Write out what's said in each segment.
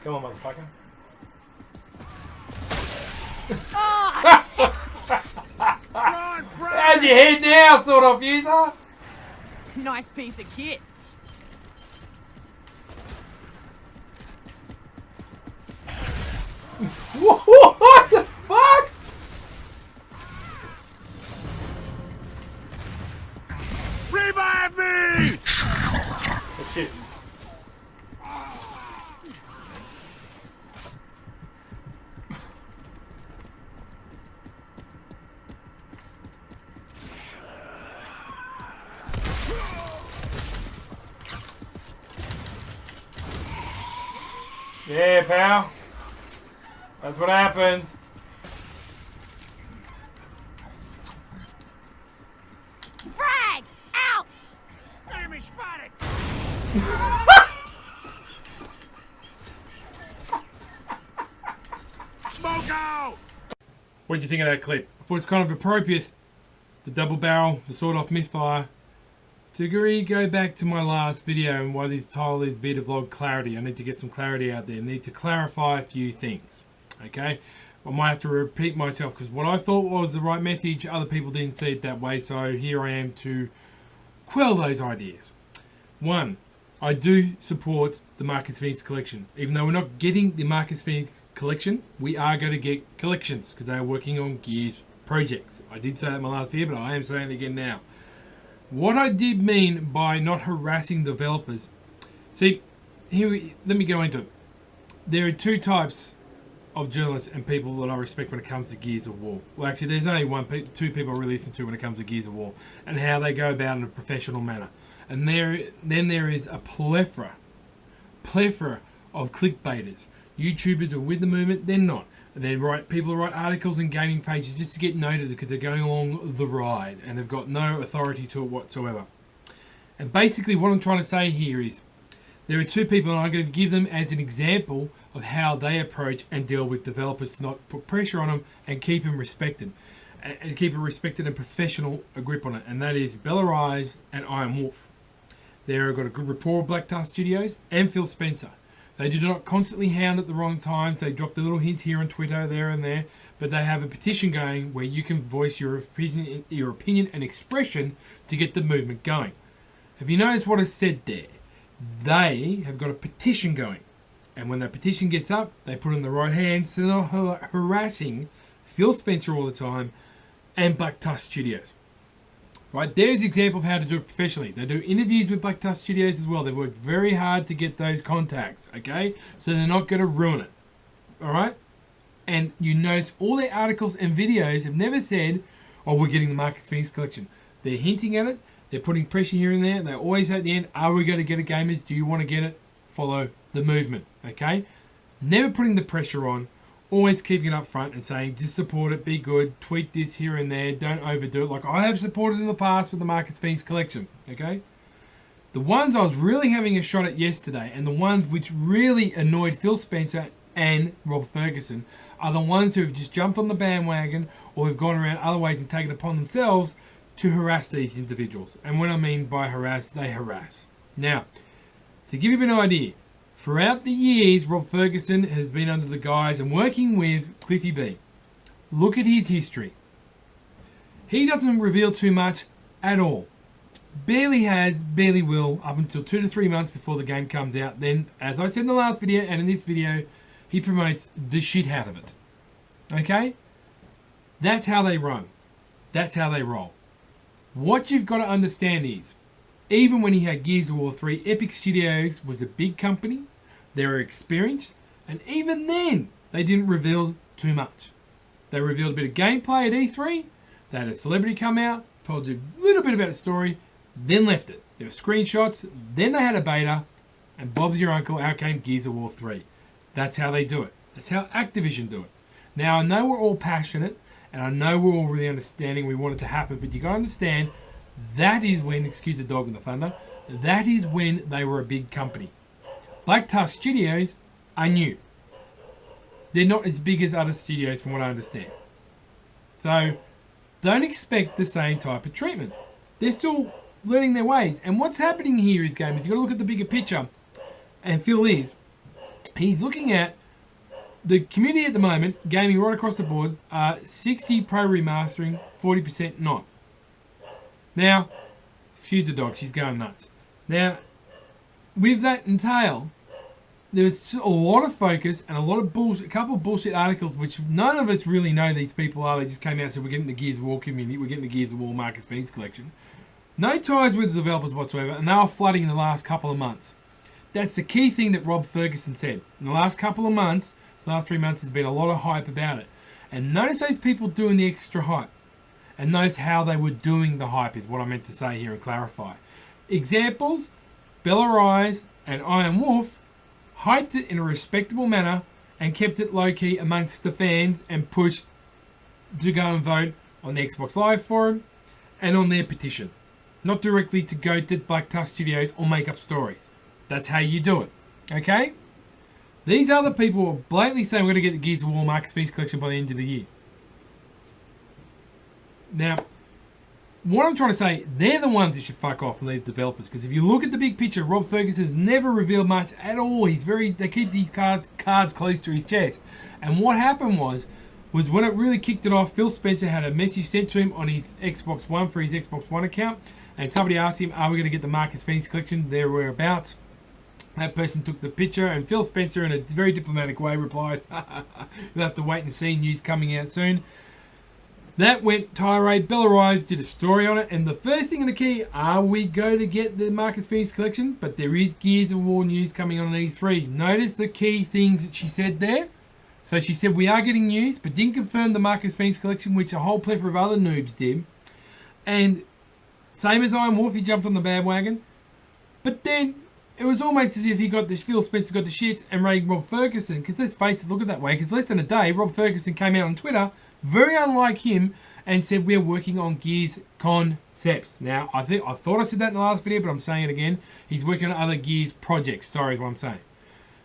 Come on, motherfucker. How's your head now, sort of user? Nice piece of kit. What the fuck? Revive me! Oh, shit. Yeah, pal. That's what happens. Frag! Out! Enemy spotted! Smoke out! What did you think of that clip? I thought it's kind of appropriate. The double barrel, the sawed-off misfire. To go back to my last video and why this title is Beta Vlog Clarity. I need to get some clarity out there. I need to clarify a few things. Okay? I might have to repeat myself because what I thought was the right message, other people didn't see it that way. So here I am to quell those ideas. One, I do support the Marcus Phoenix collection. Even though we're not getting the Marcus Phoenix collection, we are going to get collections because they are working on Gears projects. I did say that in my last video, but I am saying it again now. What I did mean by not harassing developers, see, let me go into it. There are two types of journalists and people that I respect when it comes to Gears of War. Well, actually, there's only two people I really listen to when it comes to Gears of War and how they go about it in a professional manner. And then there is a plethora of clickbaiters. YouTubers are with the movement, they're not. People who write articles and gaming pages just to get noted because they're going along the ride and they've got no authority to it whatsoever. And basically what I'm trying to say here is there are two people and I'm going to give them as an example of how they approach and deal with developers to not put pressure on them and keep them respected. And keep a respected and professional grip on it. And that is Bella Eyes and Iron Wolf. They've got a good rapport with Black Tusk Studios and Phil Spencer. They do not constantly hound at the wrong times. They drop the little hints here on Twitter, there and there. But they have a petition going where you can voice your opinion and expression to get the movement going. Have you noticed what I said there? They have got a petition going. And when that petition gets up, they put it in the right hands. So they're not harassing Phil Spencer all the time and Black Tusk Studios. Right, there's an example of how to do it professionally. They do interviews with Black Tusk Studios as well. They've worked very hard to get those contacts, okay? So they're not going to ruin it, all right? And you notice all their articles and videos have never said, oh, we're getting the Marcus Phoenix collection. They're hinting at it. They're putting pressure here and there. They're always at the end, are we going to get it, gamers? Do you want to get it? Follow the movement, okay? Never putting the pressure on. Always keeping it up front and saying, just support it, be good, tweet this here and there, don't overdo it. Like I have supported in the past with the Marcus Phoenix collection, okay? The ones I was really having a shot at yesterday and the ones which really annoyed Phil Spencer and Rob Ferguson are the ones who have just jumped on the bandwagon or have gone around other ways and taken it upon themselves to harass these individuals. And when I mean by harass, they harass. Now, to give you an idea, throughout the years, Rob Ferguson has been under the guise and working with Cliffy B. Look at his history. He doesn't reveal too much at all. Barely has, barely will, up until 2 to 3 months before the game comes out. Then, as I said in the last video and in this video, he promotes the shit out of it. Okay? That's how they run. That's how they roll. What you've got to understand is, even when he had Gears of War 3, Epic Studios was a big company. They were experienced. And even then, they didn't reveal too much. They revealed a bit of gameplay at E3. They had a celebrity come out, told you a little bit about the story, then left it. There were screenshots, then they had a beta, and Bob's your uncle, out came Gears of War 3. That's how they do it. That's how Activision do it. Now, I know we're all passionate, and I know we're all really understanding we want it to happen, but you got to understand, that is when, excuse the dog and the thunder, that is when they were a big company. Black Tusk Studios are new. They're not as big as other studios from what I understand. So, don't expect the same type of treatment. They're still learning their ways. And what's happening here is, gamers, you've got to look at the bigger picture. And Phil is. he's looking at the community at the moment, gaming right across the board, 60 pro remastering, 40% not. Now, excuse the dog, she's going nuts. Now, with that entail, there's a lot of focus and a lot of bullshit, a couple of bullshit articles which none of us really know these people are. They just came out and said, we're getting the Gears of War community, we're getting the Gears of War Marcus Phoenix collection. No ties with the developers whatsoever, and they were flooding in the last couple of months. That's the key thing that Rob Ferguson said. In the last couple of months, the last 3 months, there's been a lot of hype about it. And notice those people doing the extra hype. And notice how they were doing the hype is what I meant to say here and clarify. Examples, Bella Rise and Iron Wolf hyped it in a respectable manner and kept it low-key amongst the fans and pushed to go and vote on the Xbox Live forum and on their petition. Not directly to go to Black Tusk Studios or make up stories. That's how you do it. Okay? These other people are blatantly saying we're going to get the Gears of War Marcus Phoenix collection by the end of the year. Now, what I'm trying to say, they're the ones that should fuck off and leave developers. Because if you look at the big picture, Rob Ferguson has never revealed much at all. They keep these cards close to his chest. And what happened was when it really kicked it off, Phil Spencer had a message sent to him on his Xbox One for his Xbox One account. And somebody asked him, are we going to get the Marcus Phoenix collection? There whereabouts. That person took the picture, and Phil Spencer, in a very diplomatic way, replied, you'll have to wait and see, news coming out soon. That went tirade. Bella Rise did a story on it, and the first thing in the key, are we going to get the Marcus Phoenix collection? But there is Gears of War news coming on E3. Notice the key things that she said there. So she said, we are getting news, but didn't confirm the Marcus Phoenix collection, which a whole plethora of other noobs did. And same as Iron Wolf, he jumped on the bandwagon. But then it was almost as if Phil Spencer got the shits and raided Rob Ferguson. Because let's face it, look at that way. Because less than a day, Rob Ferguson came out on Twitter, very unlike him, and said we're working on Gears concepts. Now, I thought I said that in the last video, but I'm saying it again. He's working on other Gears projects. Sorry is what I'm saying.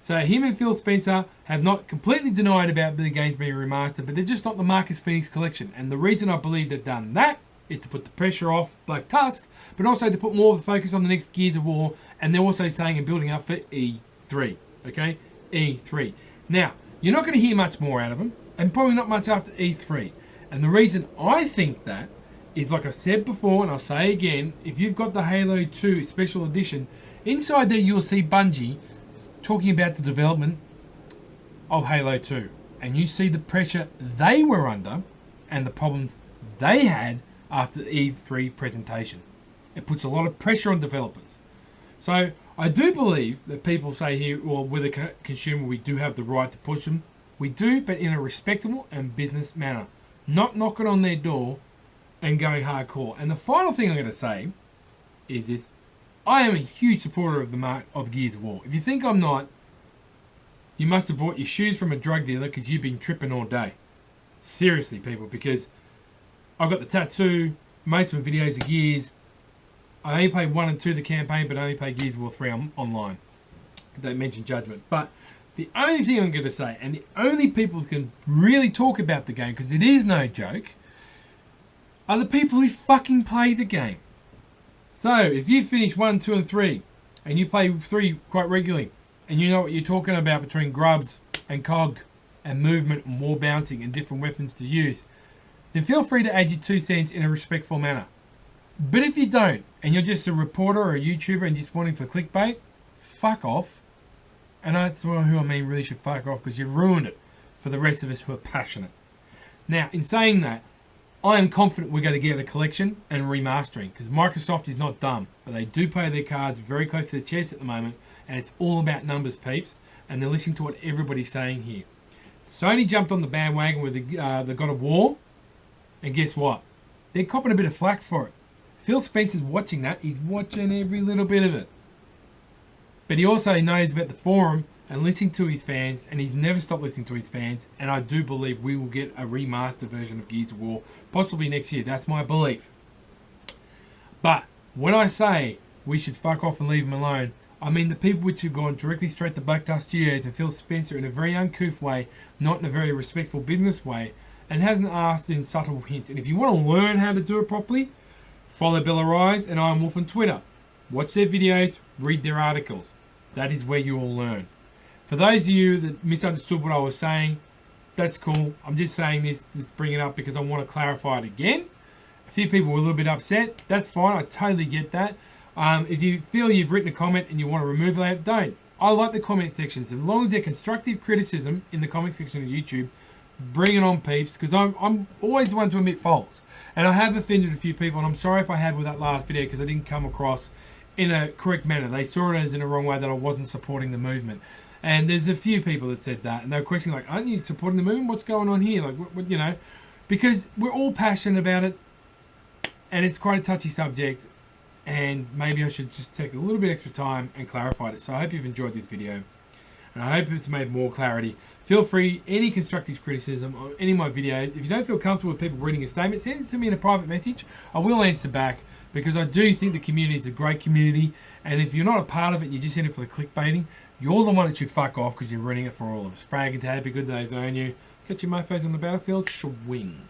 So him and Phil Spencer have not completely denied about the games being remastered, but they're just not the Marcus Phoenix collection. And the reason I believe they've done that is to put the pressure off Black Tusk, but also to put more of the focus on the next Gears of War, and they're also saying and building up for E3, okay? E3. Now, you're not going to hear much more out of them, and probably not much after E3. And the reason I think that is, like I've said before, and I'll say again, if you've got the Halo 2 Special Edition, inside there you'll see Bungie talking about the development of Halo 2. And you see the pressure they were under, and the problems they had after the E3 presentation. It puts a lot of pressure on developers. So I do believe that people say here, well, with a consumer, we do have the right to push them. We do, but in a respectable and business manner. Not knocking on their door and going hardcore. And the final thing I'm going to say is this. I am a huge supporter of Gears of War. If you think I'm not, you must have bought your shoes from a drug dealer because you've been tripping all day. Seriously, people, because I've got the tattoo, most of my videos are Gears. I only played 1 and 2 of the campaign, but I only played Gears of War 3 online. Don't mention Judgment. But the only thing I'm going to say, and the only people who can really talk about the game, because it is no joke, are the people who fucking play the game. So, if you finish 1, 2, and 3, and you play 3 quite regularly, and you know what you're talking about between grubs and cog and movement and wall bouncing and different weapons to use, then feel free to add your 2 cents in a respectful manner. But if you don't, and you're just a reporter or a YouTuber and just wanting for clickbait, fuck off. And that's who I mean really should fuck off, because you've ruined it for the rest of us who are passionate. Now, in saying that, I am confident we're going to get a collection and remastering, because Microsoft is not dumb, but they do play their cards very close to the chest at the moment, and it's all about numbers, peeps, and they're listening to what everybody's saying here. Sony jumped on the bandwagon with the God of War, and guess what? They're copping a bit of flack for it. Phil Spencer's watching that. He's watching every little bit of it. But he also knows about the forum and listening to his fans, and he's never stopped listening to his fans, and I do believe we will get a remastered version of Gears of War, possibly next year. That's my belief. But when I say we should fuck off and leave them alone, I mean the people which have gone directly straight to Black Tusk Studios and Phil Spencer in a very uncouth way, not in a very respectful business way, and hasn't asked in subtle hints. And if you want to learn how to do it properly, follow Bella Rise and Iron Wolf on Twitter. Watch their videos, read their articles. That is where you will learn. For those of you that misunderstood what I was saying, that's cool. I'm just saying this, just bring it up because I want to clarify it again. A few people were a little bit upset. That's fine. I totally get that. If you feel you've written a comment and you want to remove that, don't. I like the comment sections. As long as they're constructive criticism in the comment section of YouTube, bring it on, peeps, because I'm always the one to admit faults. And I have offended a few people, and I'm sorry if I have with that last video because I didn't come across in a correct manner. They saw it as in a wrong way, that I wasn't supporting the movement. And there's a few people that said that, and they were questioning, like, aren't you supporting the movement? What's going on here? Like, what, you know, because we're all passionate about it, and it's quite a touchy subject. And maybe I should just take a little bit extra time and clarify it. So I hope you've enjoyed this video, and I hope it's made more clarity. Feel free, any constructive criticism on any of my videos. If you don't feel comfortable with people reading a statement, send it to me in a private message. I will answer back, because I do think the community is a great community. And if you're not a part of it, you're just in it for the clickbaiting, you're the one that should fuck off, because you're running it for all of us. Frag and tab, good days on you. Catch your mofos on the battlefield, swing.